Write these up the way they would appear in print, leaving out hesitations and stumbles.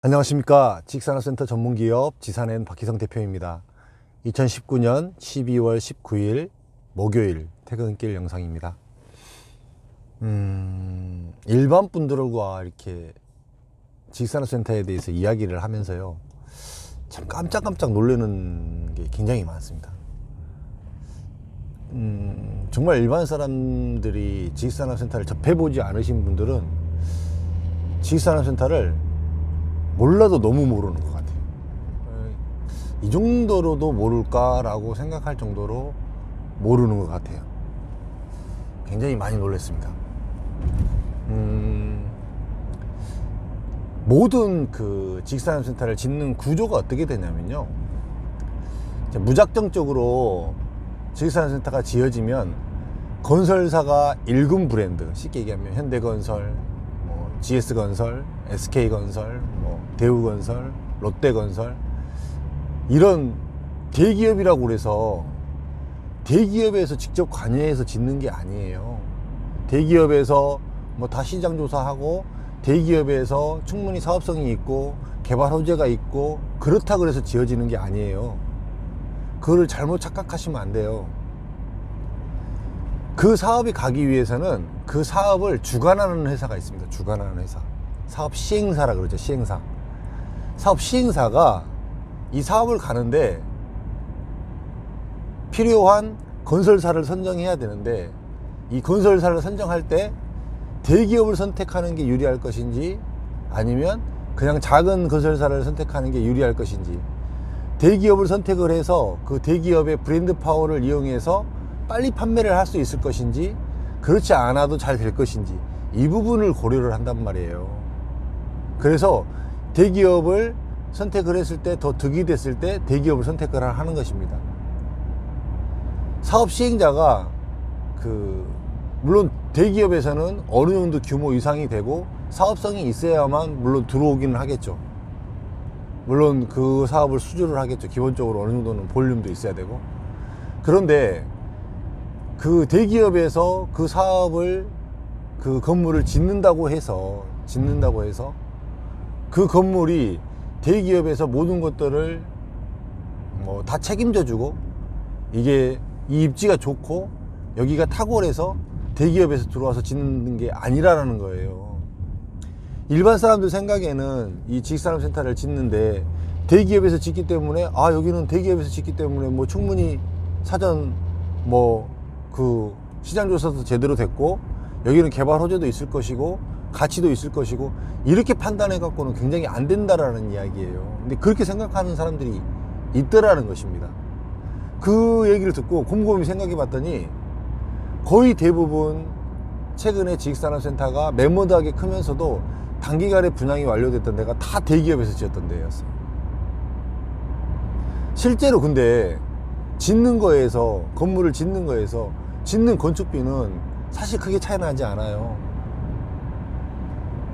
안녕하십니까. 지식산업센터 전문기업 지산엔 박희성 대표입니다. 2019년 12월 19일 목요일 퇴근길 영상입니다. 일반 분들과 이렇게 지식산업센터에 대해서 이야기를 하면서요, 참 깜짝깜짝 놀라는 게 굉장히 많습니다. 정말 일반 사람들이 지식산업센터를 접해보지 않으신 분들은 지식산업센터를 몰라도 너무 모르는 것 같아요. 이 정도로도 모를까라고 생각할 정도로 모르는 것 같아요. 굉장히 많이 놀랐습니다. 모든 그 지식산업센터를 짓는 구조가 어떻게 되냐면요, 무작정적으로 지식산업센터가 지어지면 건설사가 1군 브랜드, 쉽게 얘기하면 현대건설, GS건설, SK건설, 대우건설, 롯데건설, 이런 대기업이라고 그래서 대기업에서 직접 관여해서 짓는 게 아니에요. 대기업에서 다 시장조사하고 대기업에서 충분히 사업성이 있고 개발 호재가 있고 그렇다 그래서 지어지는 게 아니에요. 그거를 잘못 착각하시면 안 돼요. 그 사업이 가기 위해서는 그 사업을 주관하는 회사가 있습니다. 주관하는 회사. 사업 시행사라 그러죠. 시행사. 사업 시행사가 이 사업을 가는데 필요한 건설사를 선정해야 되는데, 이 건설사를 선정할 때 대기업을 선택하는 게 유리할 것인지 아니면 그냥 작은 건설사를 선택하는 게 유리할 것인지, 대기업을 선택을 해서 그 대기업의 브랜드 파워를 이용해서 빨리 판매를 할 수 있을 것인지, 그렇지 않아도 잘 될 것인지, 이 부분을 고려를 한단 말이에요. 그래서 대기업을 선택을 했을 때, 더 득이 됐을 때 대기업을 선택을 하는 것입니다. 사업 시행자가 물론 대기업에서는 어느 정도 규모 이상이 되고 사업성이 있어야만 물론 들어오기는 하겠죠. 물론 그 사업을 수주를 하겠죠. 기본적으로 어느 정도는 볼륨도 있어야 되고. 그런데 그 대기업에서 그 사업을, 그 건물을 짓는다고 해서 그 건물이 대기업에서 모든 것들을 다 책임져 주고, 이게 이 입지가 좋고 여기가 탁월해서 대기업에서 들어와서 짓는 게 아니라는 거예요. 일반 사람들 생각에는 이 지식산업센터를 짓는데 대기업에서 짓기 때문에, 여기는 대기업에서 짓기 때문에 충분히 사전 그 시장조사도 제대로 됐고 여기는 개발 호재도 있을 것이고 가치도 있을 것이고, 이렇게 판단해 갖고는 굉장히 안 된다라는 이야기예요. 근데 그렇게 생각하는 사람들이 있더라는 것입니다. 그 얘기를 듣고 곰곰이 생각해 봤더니 거의 대부분 최근에 지식산업센터가 매모하게 크면서도 단기간에 분양이 완료됐던 데가 다 대기업에서 지었던 데였어요. 실제로 근데 짓는 거에서, 건물을 짓는 거에서 짓는 건축비는 사실 크게 차이 나지 않아요.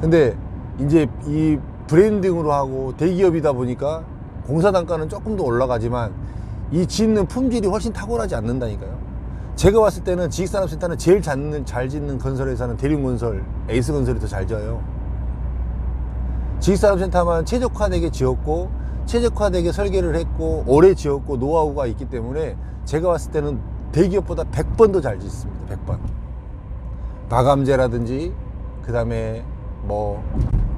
근데 이제 이 브랜딩으로 하고 대기업이다 보니까 공사 단가는 조금 더 올라가지만 이 짓는 품질이 훨씬 탁월하지 않는다니까요. 제가 봤을 때는 지식산업센터는 제일 잘 짓는 건설회사는 대림건설, 에이스건설이 더 잘 져요. 지식산업센터만 최적화되게 지었고 최적화되게 설계를 했고 오래 지었고 노하우가 있기 때문에 제가 봤을 때는 대기업보다 100번 더 잘 짓습니다. 100번. 마감재라든지 그 다음에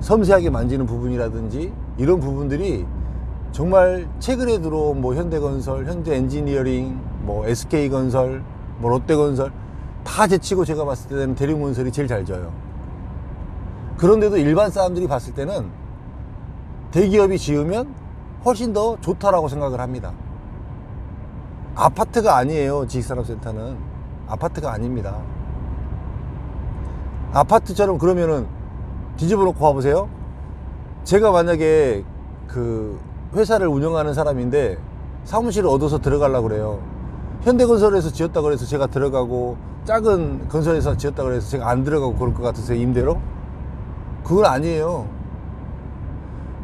섬세하게 만지는 부분이라든지 이런 부분들이 정말 최근에 들어온 현대건설, 현대엔지니어링, SK건설, 롯데건설 다 제치고 제가 봤을 때는 대림건설이 제일 잘 져요. 그런데도 일반 사람들이 봤을 때는 대기업이 지으면 훨씬 더 좋다라고 생각을 합니다. 아파트가 아니에요. 지식산업센터는 아파트가 아닙니다. 아파트처럼 그러면은 뒤집어 놓고 봐보세요. 제가 만약에 그 회사를 운영하는 사람인데 사무실을 얻어서 들어가려고 그래요. 현대건설에서 지었다 그래서 제가 들어가고 작은 건설에서 지었다 그래서 제가 안 들어가고 그럴 것 같으세요? 임대로? 그건 아니에요.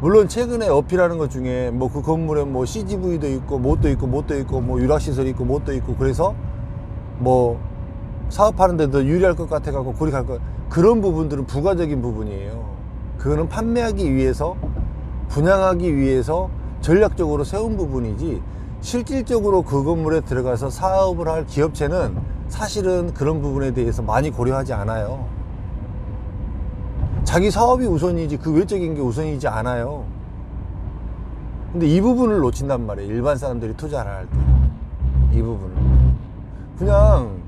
물론 최근에 어필하는 것 중에 그 건물에 CGV도 있고 뭣도 있고 유락시설이 있고 뭣도 있고, 그래서 사업하는 데도 유리할 것 같아 갖고 그리 갈 것, 그런 부분들은 부가적인 부분이에요. 그거는 판매하기 위해서 분양하기 위해서 전략적으로 세운 부분이지, 실질적으로 그 건물에 들어가서 사업을 할 기업체는 사실은 그런 부분에 대해서 많이 고려하지 않아요. 자기 사업이 우선이지 그 외적인 게 우선이지 않아요. 근데 이 부분을 놓친단 말이에요. 일반 사람들이 투자를 할 때 이 부분을 그냥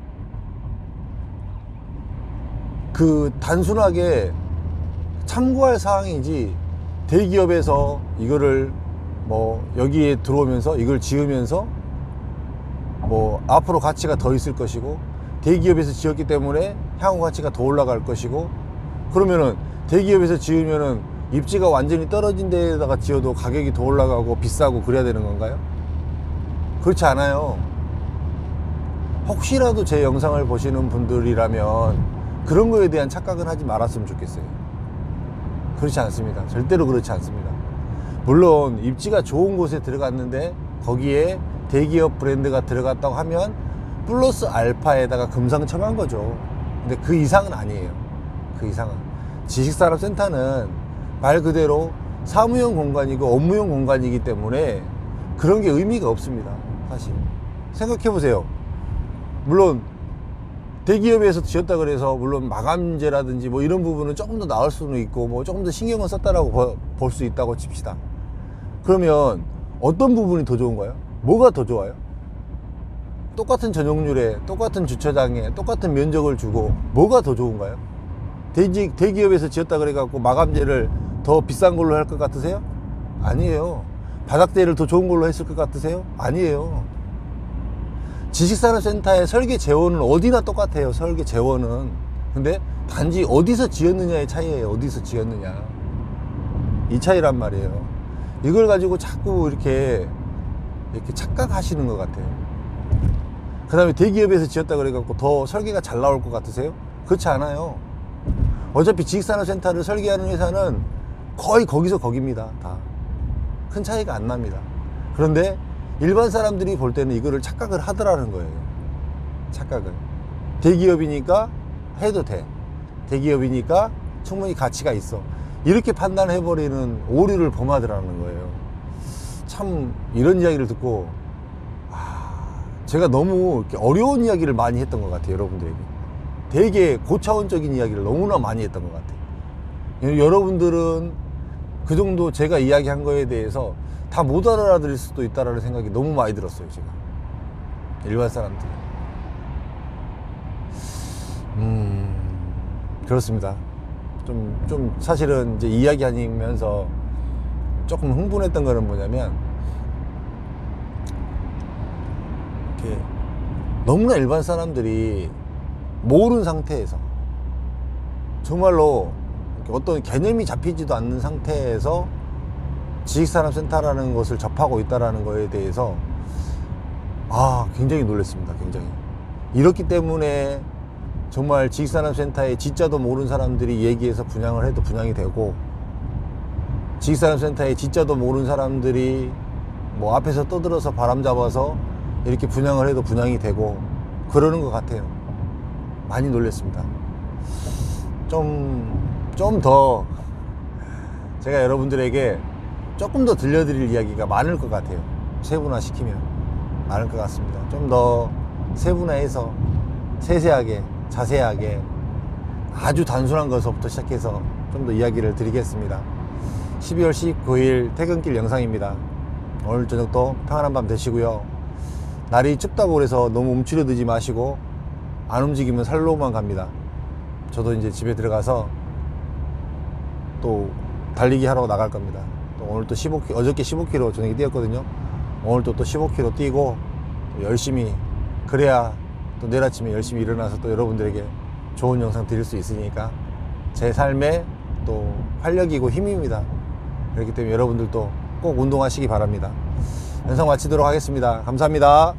그 단순하게 참고할 사항이지, 대기업에서 이거를 뭐 여기에 들어오면서 이걸 지으면서 뭐 앞으로 가치가 더 있을 것이고, 대기업에서 지었기 때문에 향후 가치가 더 올라갈 것이고, 그러면은 대기업에서 지으면은 입지가 완전히 떨어진 데에다가 지어도 가격이 더 올라가고 비싸고 그래야 되는 건가요? 그렇지 않아요. 혹시라도 제 영상을 보시는 분들이라면 그런 거에 대한 착각은 하지 말았으면 좋겠어요. 그렇지 않습니다. 절대로 그렇지 않습니다. 물론 입지가 좋은 곳에 들어갔는데 거기에 대기업 브랜드가 들어갔다고 하면 플러스 알파에다가 금상첨화한 거죠. 근데 그 이상은 아니에요. 그 이상은. 지식산업센터는 말 그대로 사무용 공간이고 업무용 공간이기 때문에 그런 게 의미가 없습니다. 사실 생각해 보세요. 물론 대기업에서 지었다 그래서 물론 마감재라든지 뭐 이런 부분은 조금 더 나을 수는 있고, 뭐 조금 더 신경을 썼다라고 볼 수 있다고 칩시다. 그러면 어떤 부분이 더 좋은가요? 뭐가 더 좋아요? 똑같은 전용률에 똑같은 주차장에 똑같은 면적을 주고 뭐가 더 좋은가요? 대기업에서 지었다 그래갖고 마감재를 더 비싼 걸로 할 것 같으세요? 아니에요. 바닥재를 더 좋은 걸로 했을 것 같으세요? 아니에요. 지식산업센터의 설계 재원은 어디나 똑같아요. 설계 재원은. 근데 단지 어디서 지었느냐의 차이예요. 어디서 지었느냐, 이 차이란 말이에요. 이걸 가지고 자꾸 이렇게 착각하시는 것 같아요. 그 다음에 대기업에서 지었다 그래갖고 더 설계가 잘 나올 것 같으세요? 그렇지 않아요. 어차피 지식산업센터를 설계하는 회사는 거의 거기서 거깁니다. 다 큰 차이가 안 납니다. 그런데 일반 사람들이 볼 때는 이거를 착각을 하더라는 거예요. 착각을. 대기업이니까 해도 돼. 대기업이니까 충분히 가치가 있어. 이렇게 판단해버리는 오류를 범하더라는 거예요. 참 이런 이야기를 듣고 제가 너무 어려운 이야기를 많이 했던 것 같아요. 여러분들에게 되게 고차원적인 이야기를 너무나 많이 했던 것 같아요. 여러분들은 그 정도 제가 이야기한 거에 대해서 다 못 알아들을 수도 있다라는 생각이 너무 많이 들었어요. 제가 일반 사람들. 그렇습니다. 좀 사실은 이제 이야기하면서 조금 흥분했던 거는 뭐냐면, 이렇게 너무나 일반 사람들이 모르는 상태에서, 정말로 어떤 개념이 잡히지도 않는 상태에서 지식산업센터라는 것을 접하고 있다는 거에 대해서 굉장히 놀랐습니다. 굉장히. 이렇기 때문에 정말 지식산업센터의 지자도 모르는 사람들이 얘기해서 분양을 해도 분양이 되고, 지식산업센터의 지자도 모르는 사람들이 뭐 앞에서 떠들어서 바람 잡아서 이렇게 분양을 해도 분양이 되고 그러는 것 같아요. 많이 놀랐습니다. 좀 더 제가 여러분들에게 조금 더 들려드릴 이야기가 많을 것 같아요. 세분화시키면 많을 것 같습니다. 좀 더 세분화해서 세세하게 자세하게 아주 단순한 것부터 시작해서 좀 더 이야기를 드리겠습니다. 12월 19일 퇴근길 영상입니다. 오늘 저녁도 평안한 밤 되시고요. 날이 춥다고 그래서 너무 움츠려들지 마시고, 안 움직이면 살로만 갑니다. 저도 이제 집에 들어가서 또 달리기 하러 나갈 겁니다. 또 오늘 또 15km, 어저께 15km 저녁에 뛰었거든요. 오늘 또 15km 뛰고 또 열심히, 그래야 또 내일 아침에 열심히 일어나서 또 여러분들에게 좋은 영상 드릴 수 있으니까 제 삶의 또 활력이고 힘입니다. 그렇기 때문에 여러분들도 꼭 운동하시기 바랍니다. 영상 마치도록 하겠습니다. 감사합니다.